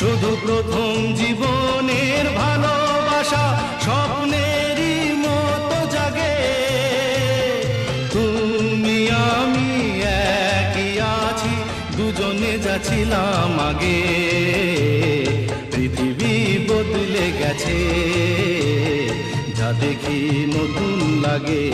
শুধু প্রথম জীবনের ভালোবাসা স্বপ্নেরই মতো জাগে। তুমি আমি একই আছি, দুজনে যাচ্ছিলাম আগে। পৃথিবী বদলে গেছে, যা দেখি নতুন লাগে।